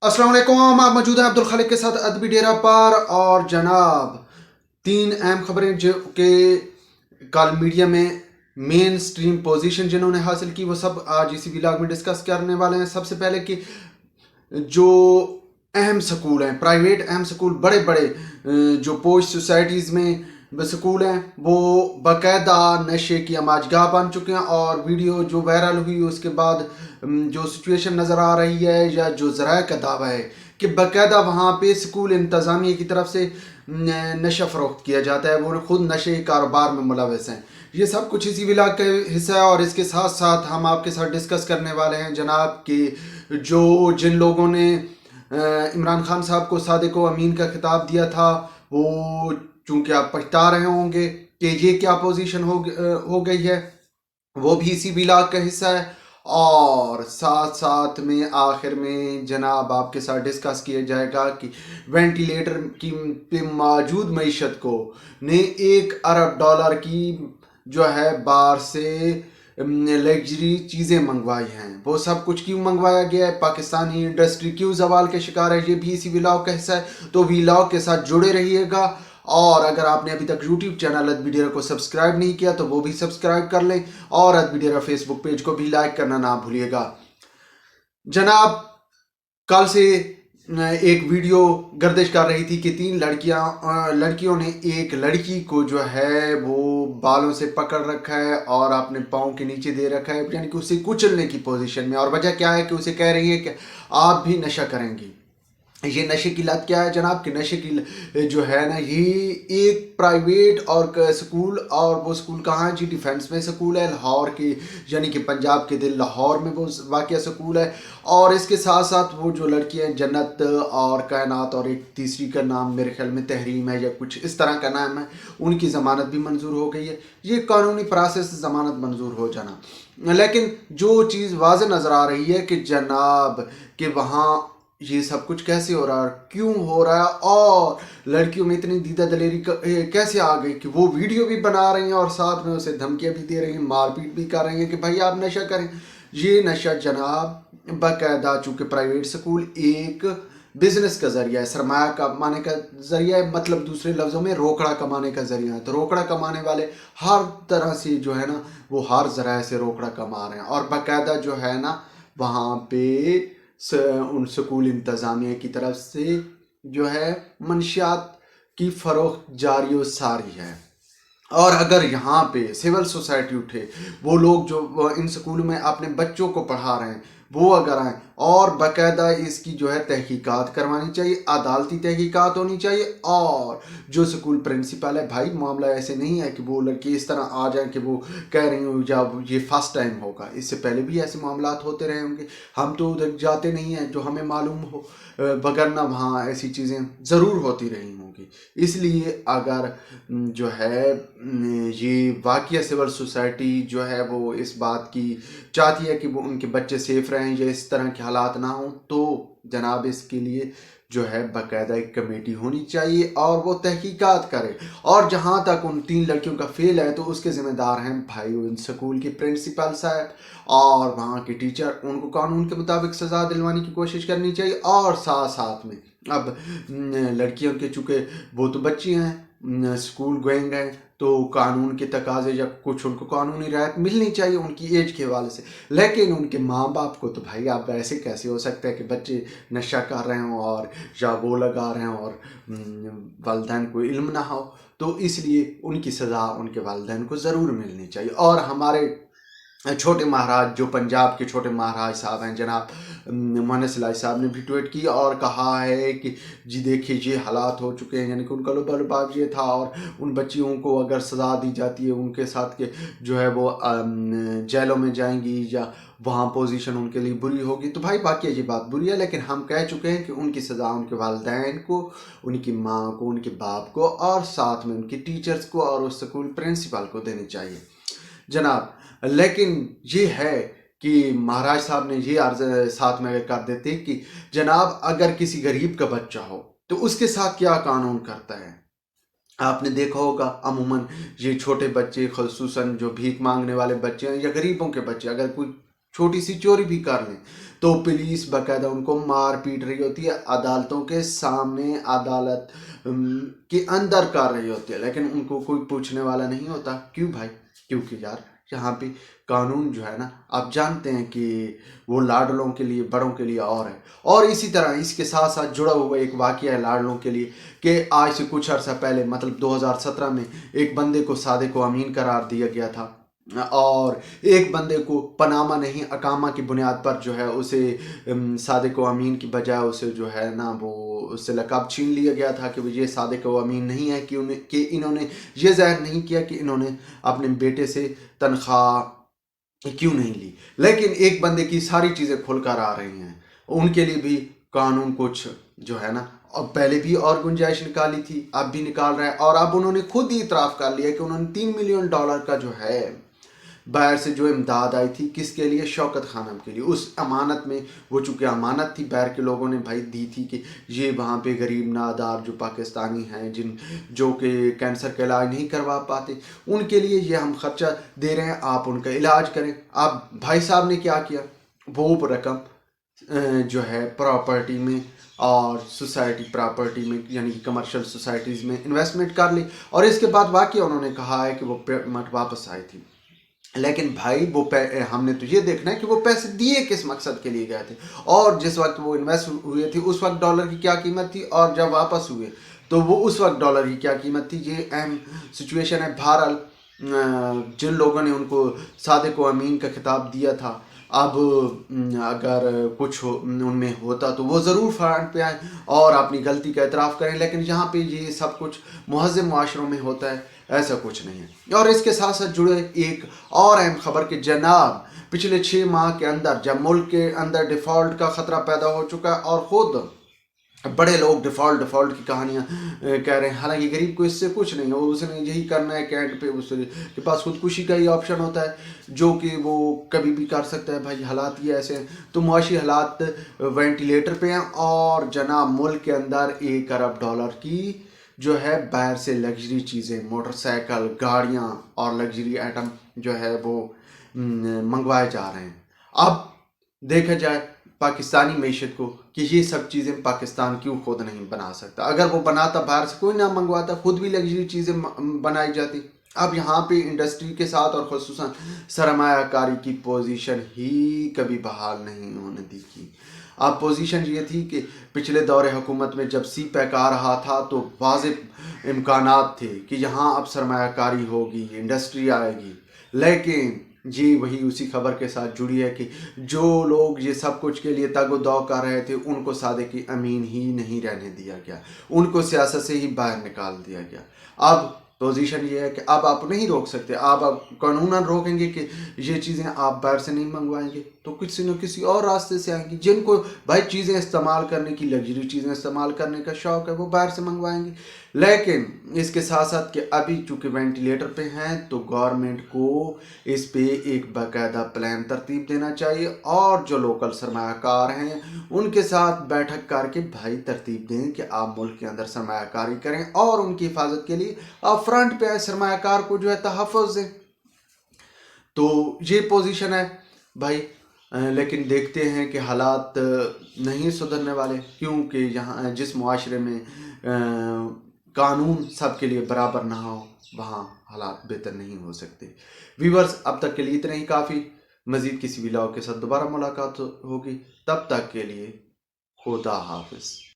अस्सलाम वालेकुम। आप मौजूद हैं अब्दुल खालिक के साथ अदबी डेरा पर। और जनाब, तीन अहम खबरें जो कि कल मीडिया में मेन स्ट्रीम पोजीशन जिन्होंने हासिल की, वो सब आज इसी व्लॉग में डिस्कस करने वाले हैं। सबसे पहले कि जो अहम स्कूल हैं, प्राइवेट अहम स्कूल, बड़े बड़े जो पोस्ट सोसाइटीज़ में स्कूल हैं, वो बाकायदा नशे की अमाजगाह बन चुके हैं। और वीडियो जो वायरल हुई उसके बाद जो सिचुएशन नज़र आ रही है, या जो ज़राए का दावा है कि बाकायदा वहाँ पे स्कूल इंतज़ामिया की तरफ से नशा फ़रोख्त किया जाता है, वो खुद नशे कारोबार में मुलविस हैं। ये सब कुछ इसी व्लॉग का हिस्सा है। और इसके साथ साथ हम आपके साथ डिस्कस करने वाले हैं जनाब कि जिन लोगों ने इमरान खान साहब को सादिक व अमीन का खिताब दिया था, वो चूँकि आप पछता रहे होंगे कि ये क्या पोजीशन हो गई है, वो भी इसी व्लॉग का हिस्सा है। और साथ साथ में आखिर में जनाब आपके साथ डिस्कस किया जाएगा कि वेंटिलेटर की पे मौजूद मईशत को ने $1 अरब की जो है बाहर से लग्जरी चीज़ें मंगवाई हैं। वो सब कुछ क्यों मंगवाया गया है, पाकिस्तानी इंडस्ट्री क्यों जवाल के शिकार है, ये भी इसी व्लॉग का हिस्सा है। तो व्लॉग के साथ जुड़े रहिएगा। और अगर आपने अभी तक यूट्यूब चैनल अदबी डेरा को सब्सक्राइब नहीं किया तो वो भी सब्सक्राइब कर लें। और अदबी डेरा फेसबुक पेज को भी लाइक करना ना भूलिएगा। जनाब, कल से एक वीडियो गर्दिश कर रही थी कि तीन लड़कियों ने एक लड़की को जो है वो बालों से पकड़ रखा है और अपने पाँव के नीचे दे रखा है, यानी कि उसे कुचलने की पोजीशन में। और वजह क्या है कि उसे कह रही है कि आप भी नशा करेंगी। ये नशे की लत क्या है जनाब, कि नशे की जो है ना, ये एक प्राइवेट और स्कूल, और वो स्कूल कहाँ है जी, डिफेंस में स्कूल है लाहौर की, यानी कि पंजाब के दिल लाहौर में वो वाक़या स्कूल है। और इसके साथ साथ वो जो लड़की है जन्नत और कायनात, और एक तीसरी का नाम मेरे ख्याल में तहरीम है या कुछ इस तरह का नाम है, उनकी ज़मानत भी मंजूर हो गई है। ये कानूनी प्रोसेस से ज़मानत मंजूर हो जाना। लेकिन जो चीज़ वाज़ेह नज़र आ रही है कि जनाब कि वहाँ ये सब कुछ कैसे हो रहा है, क्यों हो रहा है, और लड़कियों में इतनी दीदा दलेरी कैसे आ गई कि वो वीडियो भी बना रही हैं और साथ में उसे धमकियाँ भी दे रही हैं, मारपीट भी कर रही हैं कि भाई आप नशा करें। ये नशा जनाब बाकायदा, चूँकि प्राइवेट स्कूल एक बिजनेस का ज़रिया है, सरमाया कमाने का ज़रिया है, मतलब दूसरे लफ्ज़ों में रोकड़ा कमाने का ज़रिया है। तो रोकड़ा कमाने वाले हर तरह से जो है ना, वो हर ज़राए से रोकड़ा कमा रहे हैं। और बाकायदा जो है ना, वहाँ पे उन स्कूल इंतज़ामिया की तरफ से जो है मंशियात की फ़रोख्त जारी व सारी है। और अगर यहाँ पे सिविल सोसाइटी उठे, वो लोग जो इन स्कूलों में अपने बच्चों को पढ़ा रहे हैं, वो अगर आएँ और बाकायदा इसकी जो है तहकीकात करवानी चाहिए, अदालती तहकीकात होनी चाहिए। और जो स्कूल प्रिंसिपल है, भाई मामला ऐसे नहीं है कि वो लड़की इस तरह आ जाए कि वो कह रही हूँ जब ये फर्स्ट टाइम होगा, इससे पहले भी ऐसे मामला होते रहे होंगे। हम तो उधर जाते नहीं हैं, जो हमें मालूम हो, वगरना वहाँ ऐसी चीज़ें ज़रूर होती रही होंगी। इसलिए अगर जो है ये वाक़या सिविल सोसाइटी जो है वो इस बात की चाहती है कि वो उनके बच्चे सेफ़ रहें या इस तरह के हालात ना हों, तो जनाब इसके लिए जो है बाकायदा एक कमेटी होनी चाहिए और वो तहकीकात करे। और जहाँ तक उन तीन लड़कियों का फेल है, तो उसके ज़िम्मेदार हैं भाई उन स्कूल के प्रिंसिपल साहब और वहाँ के टीचर। उनको कानून के मुताबिक सज़ा दिलवाने की कोशिश करनी चाहिए। और साथ साथ में अब लड़कियों के चूँकि वो तो बच्ची हैं, स्कूल गोइंग हैं, तो कानून के तकाजे या कुछ उनको कानूनी राहत मिलनी चाहिए उनकी एज के हवाले से। लेकिन उनके माँ बाप को तो भाई आप ऐसे कैसे हो सकता है कि बच्चे नशा कर रहे हों और या वो लगा रहे हों और वालिदैन को इल्म ना हो। तो इसलिए उनकी सज़ा उनके वालिदैन को ज़रूर मिलनी चाहिए। और हमारे छोटे महाराज, जो पंजाब के छोटे महाराज साहब हैं, जनाब मोहन सिलाई साहब ने भी ट्वीट की और कहा है कि जी देखिए ये हालात हो चुके हैं, यानी कि उनका लुबाब ये था। और उन बच्चियों को अगर सज़ा दी जाती है, उनके साथ के जो है वो जेलों में जाएंगी या वहाँ पोजीशन उनके लिए बुरी होगी, तो भाई बाकी ये बात बुरी है। लेकिन हम कह चुके हैं कि उनकी सज़ा उनके वालिदैन को, उनकी माँ को, उनके बाप को और साथ में उनके टीचर्स को और उस स्कूल प्रिंसिपल को देनी चाहिए जनाब। लेकिन ये है कि महाराज साहब ने ये अर्ज साथ में कर देते कि जनाब अगर किसी गरीब का बच्चा हो तो उसके साथ क्या कानून करता है। आपने देखा होगा अमूमन ये छोटे बच्चे, खसूसन जो भीख मांगने वाले बच्चे हैं या गरीबों के बच्चे, अगर कोई छोटी सी चोरी भी कर लें تو پولیس باقاعدہ ان کو مار پیٹ رہی ہوتی ہے، عدالتوں کے سامنے عدالت کے اندر کر رہی ہوتی ہے، لیکن ان کو کوئی پوچھنے والا نہیں ہوتا. کیوں بھائی؟ کیونکہ یار یہاں پہ قانون جو ہے نا، آپ جانتے ہیں کہ وہ لاڈلوں کے لیے، بڑوں کے لیے اور ہے. اور اسی طرح اس کے ساتھ ساتھ جڑا ہوا ایک واقعہ ہے لاڈلوں کے لیے کہ آج سے کچھ عرصہ پہلے، مطلب 2017 میں ایک بندے کو صادق و امین قرار دیا گیا تھا، اور ایک بندے کو پاناما نہیں اقامہ کی بنیاد پر جو ہے اسے صادق و امین کی بجائے اسے جو ہے نا وہ اس سے لقب چھین لیا گیا تھا کہ یہ صادق و امین نہیں ہے، کہ انہوں نے یہ ظاہر نہیں کیا کہ انہوں نے اپنے بیٹے سے تنخواہ کیوں نہیں لی. لیکن ایک بندے کی ساری چیزیں کھل کر آ رہی ہیں، ان کے لیے بھی قانون کچھ جو ہے نا، اور پہلے بھی اور گنجائش نکالی تھی، اب بھی نکال رہا ہے. اور اب انہوں نے خود ہی اعتراف کر لیا کہ انہوں نے $3 ملین کا جو ہے باہر سے جو امداد آئی تھی، کس کے لیے؟ شوکت خانم کے لیے. اس امانت میں، وہ چونکہ امانت تھی باہر کے لوگوں نے بھائی دی تھی کہ یہ وہاں پہ غریب نادار جو پاکستانی ہیں جو کہ کینسر کا علاج نہیں کروا پاتے، ان کے لیے یہ ہم خرچہ دے رہے ہیں، آپ ان کا علاج کریں. اب بھائی صاحب نے کیا کیا؟ وہ رقم جو ہے پراپرٹی میں اور سوسائٹی پراپرٹی میں، یعنی کہ کمرشل سوسائٹیز میں انویسٹمنٹ کر لی، اور اس کے بعد واقعہ انہوں نے کہا ہے کہ وہ پیمنٹ واپس آئی تھی. لیکن بھائی وہ ہم نے تو یہ دیکھنا ہے کہ وہ پیسے دیے کس مقصد کے لیے گئے تھے، اور جس وقت وہ انویسٹ ہوئے تھے اس وقت ڈالر کی کیا قیمت تھی، اور جب واپس ہوئے تو وہ اس وقت ڈالر کی کیا قیمت تھی. یہ اہم سچویشن ہے. بہرحال جن لوگوں نے ان کو صادق و امین کا خطاب دیا تھا، اب اگر کچھ ان میں ہوتا تو وہ ضرور فرنٹ پہ آئیں اور اپنی غلطی کا اعتراف کریں، لیکن یہاں پہ یہ سب کچھ مہذب معاشروں میں ہوتا ہے، ایسا کچھ نہیں ہے. اور اس کے ساتھ ساتھ جڑے ایک اور اہم خبر کہ جناب پچھلے 6 ماہ کے اندر جب ملک کے اندر ڈیفالٹ کا خطرہ پیدا ہو چکا ہے، اور خود بڑے لوگ ڈیفالٹ کی کہانیاں کہہ رہے ہیں، حالانکہ غریب کو اس سے کچھ نہیں ہے، اس نے یہی کرنا ہے کہ اینڈ پہ اس کے پاس خودکشی کا ہی آپشن ہوتا ہے جو کہ وہ کبھی بھی کر سکتا ہے. بھائی حالات یہ ایسے ہیں، تو معاشی حالات وینٹیلیٹر پہ ہیں، اور جناب ملک کے اندر $1 ارب کی جو ہے باہر سے لگژری چیزیں، موٹر سائیکل، گاڑیاں اور لگژری آئٹم جو ہے وہ منگوائے جا رہے ہیں. اب دیکھا جائے پاکستانی معیشت کو کہ یہ سب چیزیں پاکستان کیوں خود نہیں بنا سکتا؟ اگر وہ بناتا، باہر سے کوئی نہ منگواتا، خود بھی لگژری چیزیں بنائی جاتی. اب یہاں پہ انڈسٹری کے ساتھ اور خصوصاً سرمایہ کاری کی پوزیشن ہی کبھی بحال نہیں ہونے دی کی. اب پوزیشن یہ تھی کہ پچھلے دور حکومت میں جب سی پیک آ رہا تھا تو واضح امکانات تھے کہ یہاں اب سرمایہ کاری ہوگی، انڈسٹری آئے گی. لیکن جی وہی اسی خبر کے ساتھ جڑی ہے کہ جو لوگ یہ سب کچھ کے لیے تگ و دو کر رہے تھے، ان کو صادق امین ہی نہیں رہنے دیا گیا، ان کو سیاست سے ہی باہر نکال دیا گیا. اب پوزیشن یہ ہے کہ اب آپ نہیں روک سکتے، آپ قانوناً روکیں گے کہ یہ چیزیں آپ باہر سے نہیں منگوائیں گے تو کسی نہ کسی اور راستے سے آئیں گی. جن کو بھائی چیزیں استعمال کرنے کی، لگژری چیزیں استعمال کرنے کا شوق ہے، وہ باہر سے منگوائیں گے. لیکن اس کے ساتھ ساتھ کہ ابھی چونکہ وینٹیلیٹر پہ ہیں تو گورنمنٹ کو اس پہ ایک باقاعدہ پلان ترتیب دینا چاہیے، اور جو لوکل سرمایہ کار ہیں ان کے ساتھ بیٹھک کر کے بھائی ترتیب دیں کہ آپ ملک کے اندر سرمایہ کاری کریں، اور ان کی حفاظت کے لیے آپ فرنٹ پہ آئے، سرمایہ کار کو جو ہے تحفظ دیں. تو یہ پوزیشن ہے بھائی. لیکن دیکھتے ہیں کہ حالات نہیں سدھرنے والے، کیونکہ یہاں جس معاشرے میں قانون سب کے لیے برابر نہ ہو، وہاں حالات بہتر نہیں ہو سکتے. ویورز، اب تک کے لیے اتنا ہی کافی. مزید کسی ولاگ کے ساتھ دوبارہ ملاقات ہوگی، تب تک کے لیے خدا حافظ.